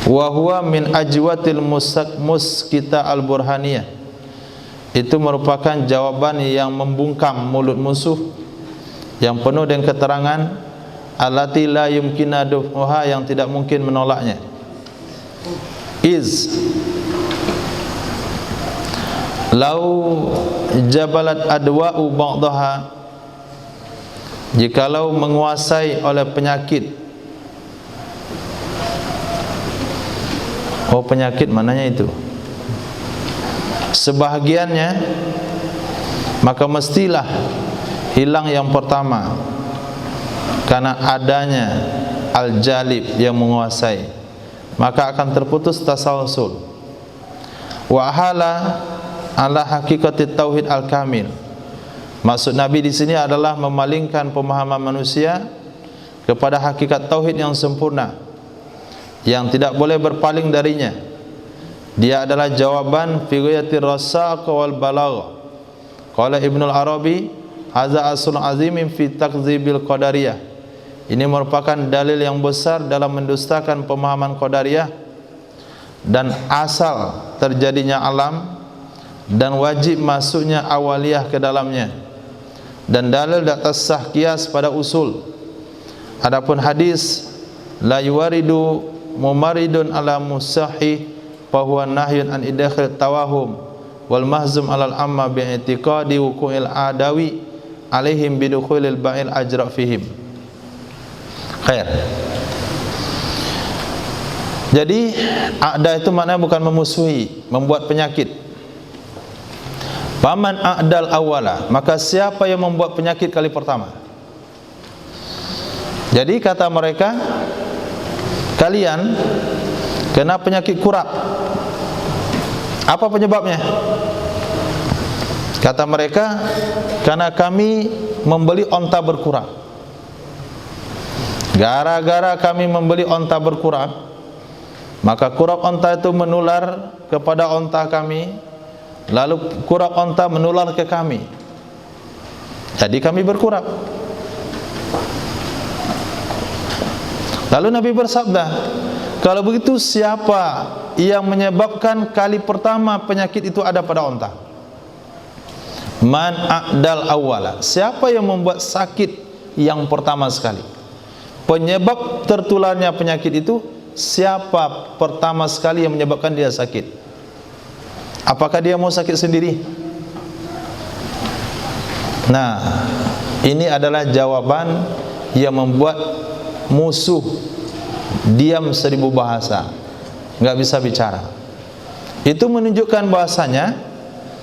Speaker 1: wa huwa min ajwatil muskita al-burhaniyah. Itu merupakan jawaban yang membungkam mulut musuh, yang penuh dengan keterangan, allati la yumkina daf'uha, yang tidak mungkin menolaknya. Iz lau jabalat adwa'u ba'daha, jikalau menguasai oleh penyakit. Oh, penyakit mananya itu? Sebahagiannya, maka mestilah hilang yang pertama, karena adanya al-jalib yang menguasai, maka akan terputus tasalsul. Wa hala ala hakikatit tauhid al-kamil. Maksud Nabi di sini adalah memalingkan pemahaman manusia kepada hakikat tauhid yang sempurna, yang tidak boleh berpaling darinya. Dia adalah jawaban fi ghayatir rasaq wal balagh. Qala Ibnu Arabi, hadza aslun azimin fi takdzibil qadariyah. Ini merupakan dalil yang besar dalam mendustakan pemahaman qadariyah dan asal terjadinya alam dan wajib masuknya awaliyah ke dalamnya, dan dalil di atas sah qiyas pada usul. Adapun hadis la yuwaridu mumaridun ala musahih fa huwa nahyun an idakhil tawahum wal mahzum alal amma bi i'tiqadi wuqu'il adawi alaihim bidukhulil ba'il ajra fihim. Khair. Jadi a'da itu maknanya bukan memusuhi, membuat penyakit. Faman a'dal awala, maka siapa yang membuat penyakit kali pertama? Jadi kata mereka, kalian kena penyakit kurap. Apa penyebabnya? Kata mereka, karena kami membeli onta berkurap. Gara-gara kami membeli onta berkurap, maka kurap onta itu menular kepada onta kami, lalu kurap onta menular ke kami. Jadi kami berkurap. Lalu Nabi bersabda, kalau begitu siapa yang menyebabkan kali pertama penyakit itu ada pada onta? Man a'dal awwala, siapa yang membuat sakit yang pertama sekali? Penyebab tertularnya penyakit itu, siapa pertama sekali yang menyebabkan dia sakit? Apakah dia mau sakit sendiri? Nah, ini adalah jawaban yang membuat musuh diam 1000 bahasa, nggak bisa bicara. Itu menunjukkan bahasanya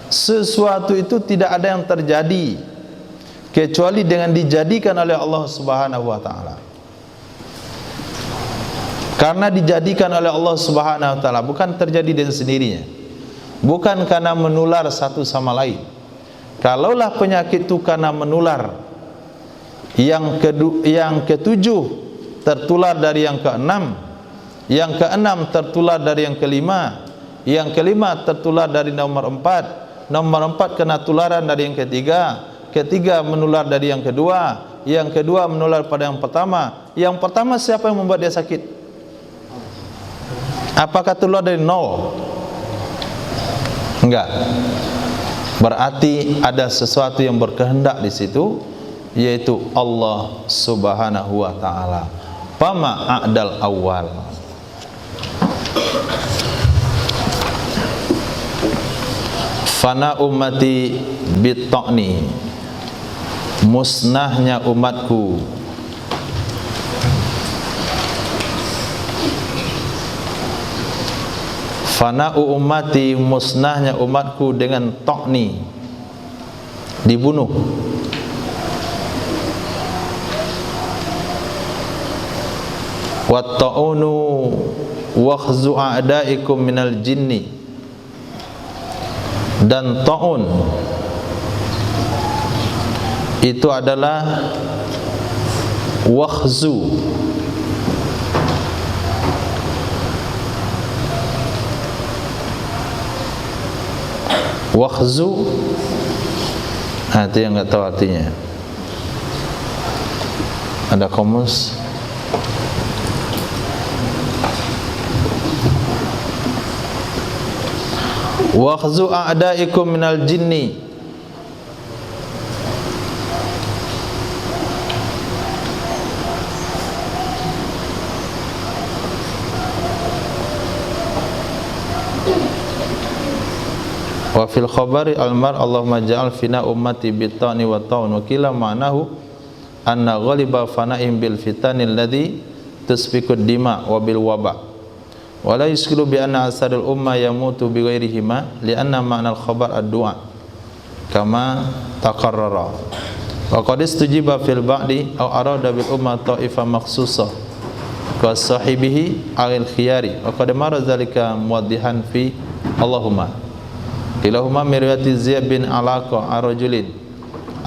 Speaker 1: sesuatu itu tidak ada yang terjadi kecuali dengan dijadikan oleh Allah Subhanahu wa taala. Karena dijadikan oleh Allah Subhanahu wa taala, bukan terjadi dengan sendirinya. Bukan karena menular satu sama lain. Kalaulah penyakit itu karena menular, yang ketujuh tertular dari yang keenam, yang keenam tertular dari yang kelima, yang kelima tertular dari nomor 4, nomor 4 kena tularan dari yang ketiga, ketiga menular dari yang kedua, yang kedua menular pada yang pertama. Yang pertama siapa yang membuat dia sakit? Apakah tular dari nol? Enggak. Berarti ada sesuatu yang berkehendak di situ, yaitu Allah Subhanahu wa taala. Fama a'dal awal. Fana ummati bit'ni, musnahnya umatku. Fana ummati, musnahnya umatku dengan ta'ni, dibunuh. Wa ta'unu wakhzu a'daikum minal jinni, dan ta'un itu adalah wakhzu, wakhzu itu yang nggak tahu artinya. Ada kamus. wa khzu a'daikum minal jinni wa fil khabari al-mar Allahumma ja'al fina ummati bitani wa ta'un wa kila ma'nahu anna ghaliba fana'im bil fitanil ladhi tusfikud dima wa bil waba wa la yuskilu bi anna asaril umma yamutu bi ghairihima li anna ma'nal khabar ad-du'a kama taqarrara wa qad istujiba fil ba'di aw arada bil umma ta'ifa makhsusah ka sahibihi al khiyari wa qad mara zalika muwaddihan fi Allahumma kilahuma mirwati Ziyad bin Alaqa ar-rajulin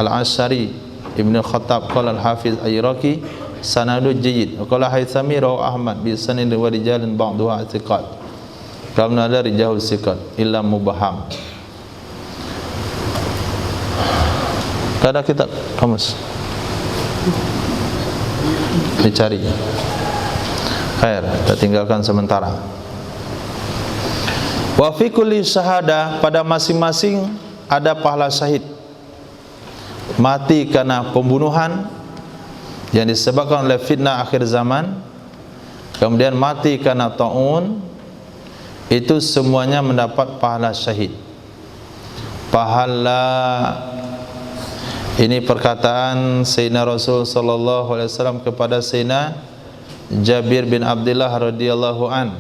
Speaker 1: al-Ashari Ibn Khattab qala al-Hafiz Ayraqi sanadu jayyid wa qala Haythami rawahu Ahmad bi sanad wa rijalin ba'dahu thiqat kam nada rijal thiqat illa mubaham. Kada kitab kamus dicari khair, kita tinggalkan sementara. Wa fi kulli syahadah, pada masing-masing ada pahala syahid. Mati karena pembunuhan yang disebabkan oleh fitnah akhir zaman, kemudian mati karena ta'un, itu semuanya mendapat pahala syahid. Pahala ini perkataan Sayyidina Rasul sallallahu alaihi wasallam kepada Sayyidina Jabir bin Abdullah radhiyallahu an.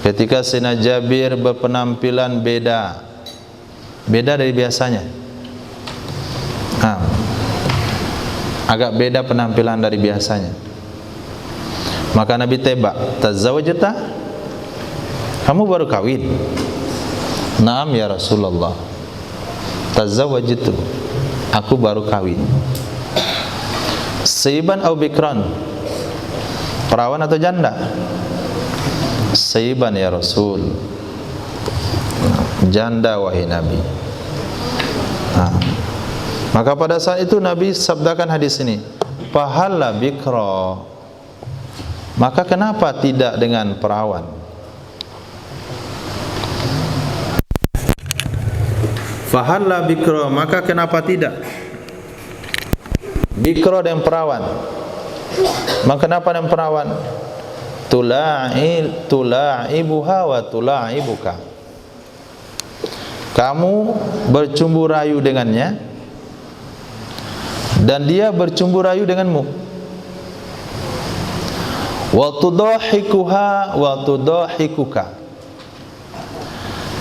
Speaker 1: Ketika Sayyidina Jabir berpenampilan beda dari biasanya, agak beda penampilan dari biasanya, maka Nabi tebak, tazawwajta, kamu baru kawin? Naam ya Rasulullah, tazawwajtu, aku baru kawin. Sayyiban au bikran, perawan atau janda? Sayyiban ya Rasul, janda wahai Nabi. Maka pada saat itu Nabi sabdakan hadis ini, pahala bikra, maka kenapa tidak dengan perawan? Fahala bikra, maka kenapa tidak bikra dan perawan? Maka kenapa dengan perawan? Tula'ibuha wa tula'ibuka, kamu bercumbu rayu dengannya dan dia bercumbu rayu denganmu. Wa tudahikuha wa tudahikuka,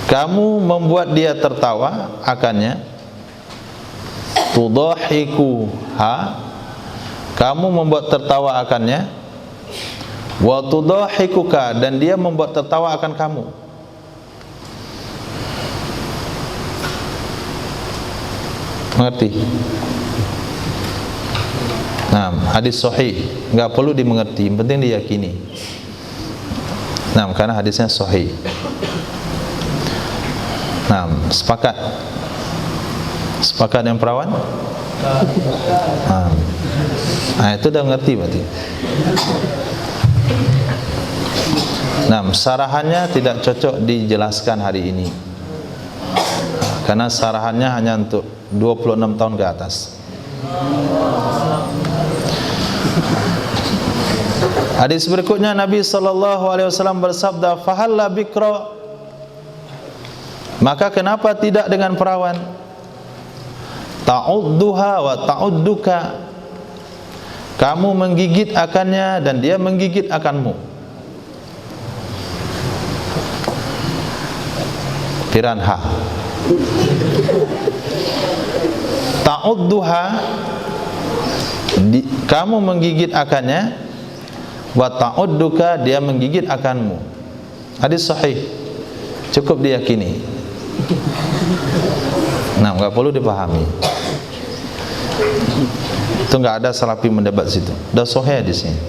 Speaker 1: kamu membuat dia tertawa akannya. Tudahikuha, kamu membuat tertawa akannya. Wa tudahikuka, dan dia membuat tertawa akan kamu. Mengerti? Nah, hadis sahih, enggak perlu dimengerti, yang penting diyakini. Nah, karena hadisnya sahih. Nah, sepakat? Sepakat yang perawan? Nah, itu udah mengerti berarti. Nah, sarahannya tidak cocok dijelaskan hari ini, karena sarahannya hanya untuk 26 tahun ke atas. Hadis berikutnya Nabi SAW bersabda, fahalla bikra, maka kenapa tidak dengan perawan? Ta'udduha wa ta'udduka, kamu menggigit akannya dan dia menggigit akanmu. Piranha. Ta'udduha, kamu menggigit akannya, wa ta'udduka, dia menggigit akanmu. Hadis sahih, cukup diyakini. Nah, enggak perlu dipahami. Itu enggak ada salafi mendebat situ. Udah sahih di sini.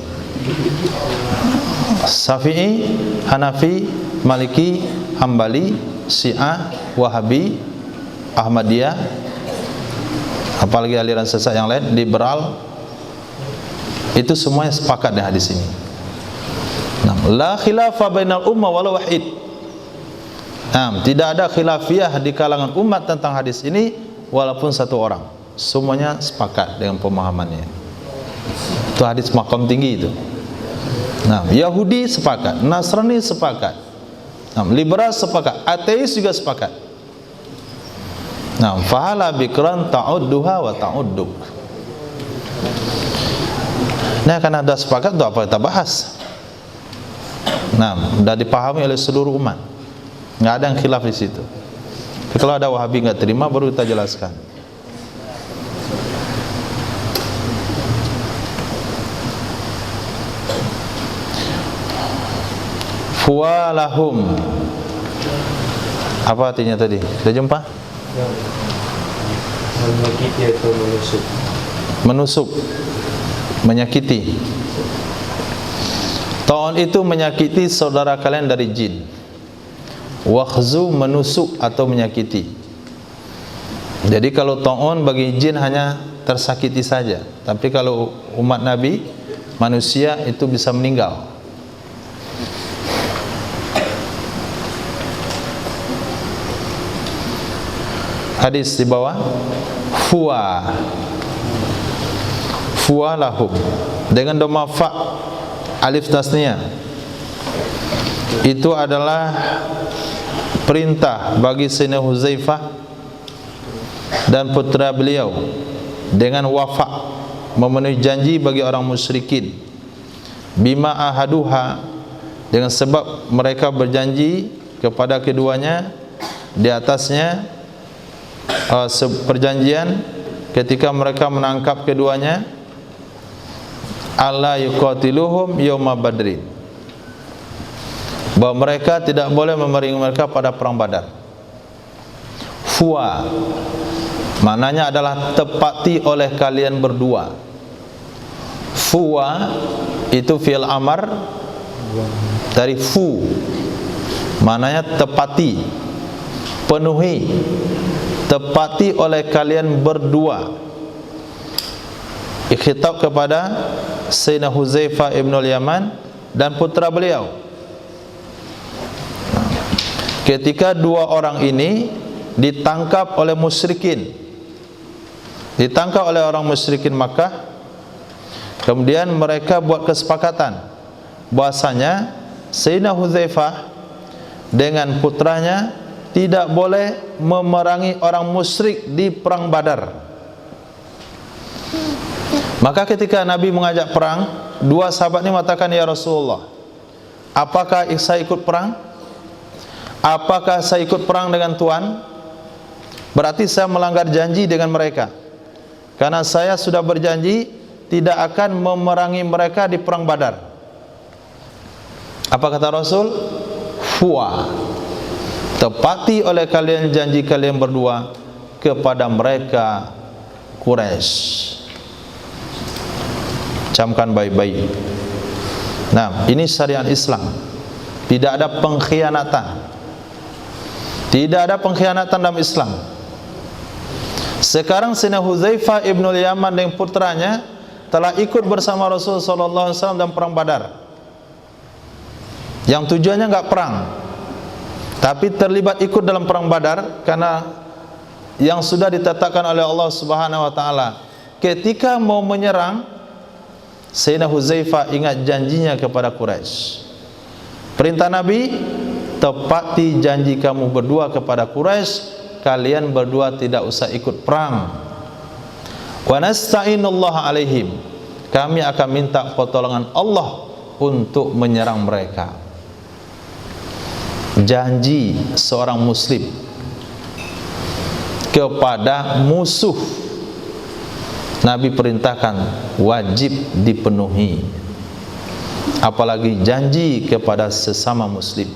Speaker 1: Syafi'i, Hanafi, Maliki, Hambali, Syiah, Wahabi, Ahmadiyah, apalagi aliran sesat yang lain, liberal, itu semuanya sepakat dengan hadis ini. Nah, la khilafa bainal ummah walau wahid. Tidak ada khilafiyah di kalangan umat tentang hadis ini walaupun satu orang. Semuanya sepakat dengan pemahamannya. Itu hadis maqam tinggi itu. Yahudi sepakat, Nasrani sepakat, liberal sepakat, ateis juga sepakat. Fahala bikran ta'udduha wa ta'udduk. Karena ada sepakat, itu apa kita bahas? Sudah dipahami oleh seluruh umat. Nggak ada yang khilaf di situ. Tapi kalau ada Wahabi nggak terima, baru kita jelaskan. Fuwalahum. Apa artinya tadi? Sudah jumpa?
Speaker 2: Menyakiti atau menusuk.
Speaker 1: Menusuk, menyakiti. Ta'un itu menyakiti saudara kalian dari jin. Wakhzu menusuk atau menyakiti. Jadi kalau ta'un bagi jin hanya tersakiti saja, tapi kalau umat Nabi, manusia itu bisa meninggal. Hadis di bawah, fuwa lahum dengan dhamma fa alif tasniyah, itu adalah perintah bagi Sayyidina Huzaifah dan putra beliau dengan wafa, memenuhi janji bagi orang musyrikin, bima ahaduha, dengan sebab mereka berjanji kepada keduanya di atasnya perjanjian ketika mereka menangkap keduanya, alla yuqatiluhum yauma badrin, bahwa mereka tidak boleh memerangi mereka pada perang Badar. Fuwa maknanya adalah tepati oleh kalian berdua. Fuwa itu fi'il amar dari fu, maknanya tepati, penuhi, tepati oleh kalian berdua. Ikhitab kepada Sayyidina Huzaifah ibnul Yaman dan putra beliau. Ketika dua orang ini ditangkap oleh musyrikin, ditangkap oleh orang musyrikin Makkah, kemudian mereka buat kesepakatan bahwasanya Sayyidina Huzaifah dengan putranya tidak boleh memerangi orang musyrik di perang Badar. Maka ketika Nabi mengajak perang, dua sahabat ini mengatakan, ya Rasulullah, apakah saya ikut perang? Apakah saya ikut perang dengan Tuhan? Berarti saya melanggar janji dengan mereka, karena saya sudah berjanji tidak akan memerangi mereka di perang Badar. Apa kata Rasul? Fuwa, tepati oleh kalian janji kalian berdua kepada mereka Quraisy. Camkan baik-baik. Ini syariat Islam. Tidak ada pengkhianatan. Tidak ada pengkhianatan dalam Islam. Sekarang Sayyidina Huzaifah ibnul Yaman dan putranya telah ikut bersama Rasul sallallahu alaihi wasallam dalam perang Badar. Yang tujuannya enggak perang, tapi terlibat ikut dalam perang Badar karena yang sudah ditetapkan oleh Allah Subhanahu wa taala. Ketika mau menyerang, Sayyidina Huzaifah ingat janjinya kepada Quraisy. Perintah Nabi, tepati janji kamu berdua kepada Quraisy, kalian berdua tidak usah ikut perang. Wa nasta'inullah alaihim, kami akan minta pertolongan Allah untuk menyerang mereka. Janji seorang muslim kepada musuh, Nabi perintahkan wajib dipenuhi, apalagi janji kepada sesama muslim.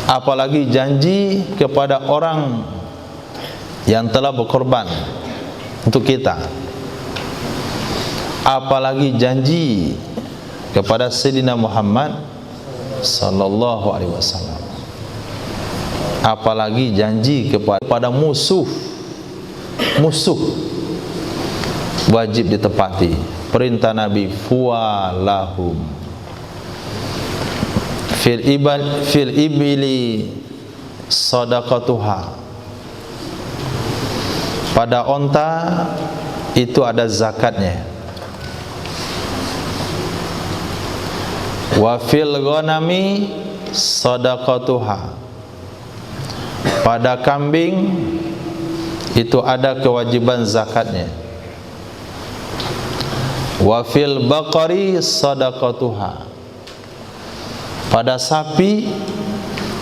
Speaker 1: Apalagi janji kepada orang yang telah berkorban untuk kita, apalagi janji kepada Sayyidina Muhammad sallallahu alaihi wasallam. apalagi janji kepada musuh. Musuh wajib ditepati. Perintah Nabi, fuwalahum fil ibili sadaqatuha. Pada onta itu ada zakatnya. Wa fil ghanami sadaqatuha. Pada kambing itu ada kewajiban zakatnya. Wa fil baqari sadaqatuha. Pada sapi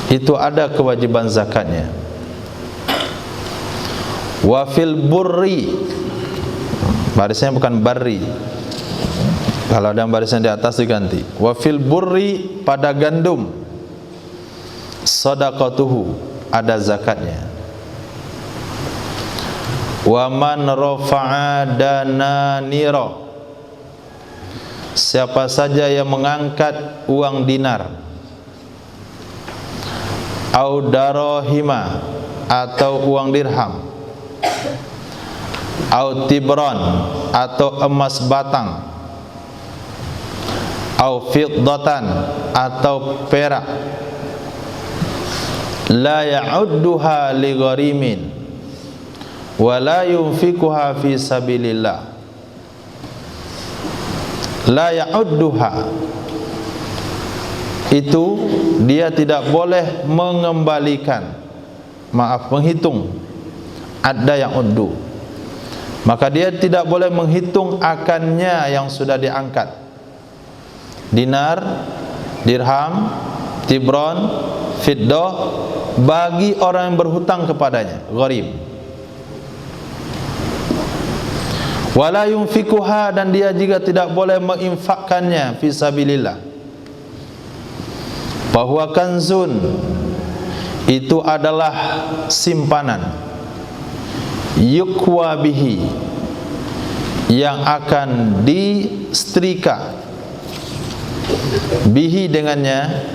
Speaker 1: itu ada kewajiban zakatnya. Wa fil burri, barisnya bukan barri, kalau ada barisnya di atas diganti. Wa fil burri, pada gandum sadaqatuhu, ada zakatnya. Wa man rafa'a dananira, siapa saja yang mengangkat uang dinar, au darahima, atau uang dirham, au tibran, atau emas batang, au fiddatan, atau perak, la ya'udduha li gharimin wa la yunfikuha fi sabilillah. La ya'udduha, itu dia tidak boleh mengembalikan, menghitung. Ada yang uddu, maka dia tidak boleh menghitung akannya yang sudah diangkat. Dinar, dirham, tibron, fiddah, bagi orang yang berhutang kepadanya, gharib. Wala yunfikuha, dan dia juga tidak boleh menginfakkannya fi sabilillah. Bahwa kanzun itu adalah simpanan, yukwa bihi, yang akan disetrika bihi dengannya,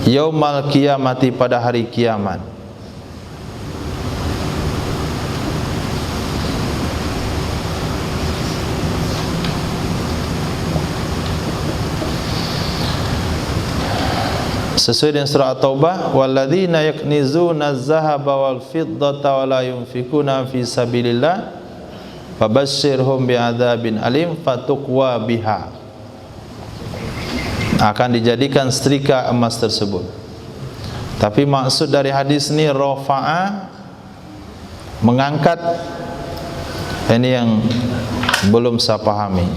Speaker 1: yaumal qiyamati, pada hari kiamat. Sesuai dengan surah At-Taubah, walladzina yaknizuna az-zahaba wal fiddata wa la yunfikuna fi sabilillah fabashshirhum bi'adzabin alim fatuqwa biha. Akan dijadikan setrika emas tersebut. Tapi maksud dari hadis ini rafa'a, mengangkat. Ini yang belum saya pahami.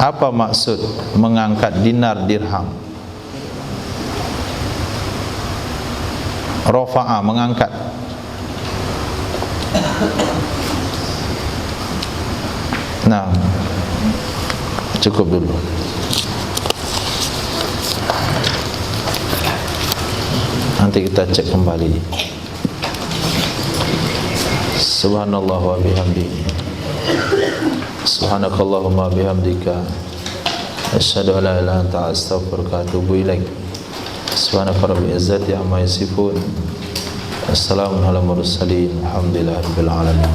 Speaker 1: Apa maksud mengangkat dinar dirham? Rafa'a, mengangkat. Nah, cukup dulu. Nanti kita cek kembali. Subhanallah wa bihamdihi, subhanakallahumma bihamdika, asyhadu an la ilaha illa anta, astaghfiruka wa atubu ilaik. Subhanaka rabbil izzati amma yasifun, assalamu ala mursalin, alhamdulillahi rabbil alamin.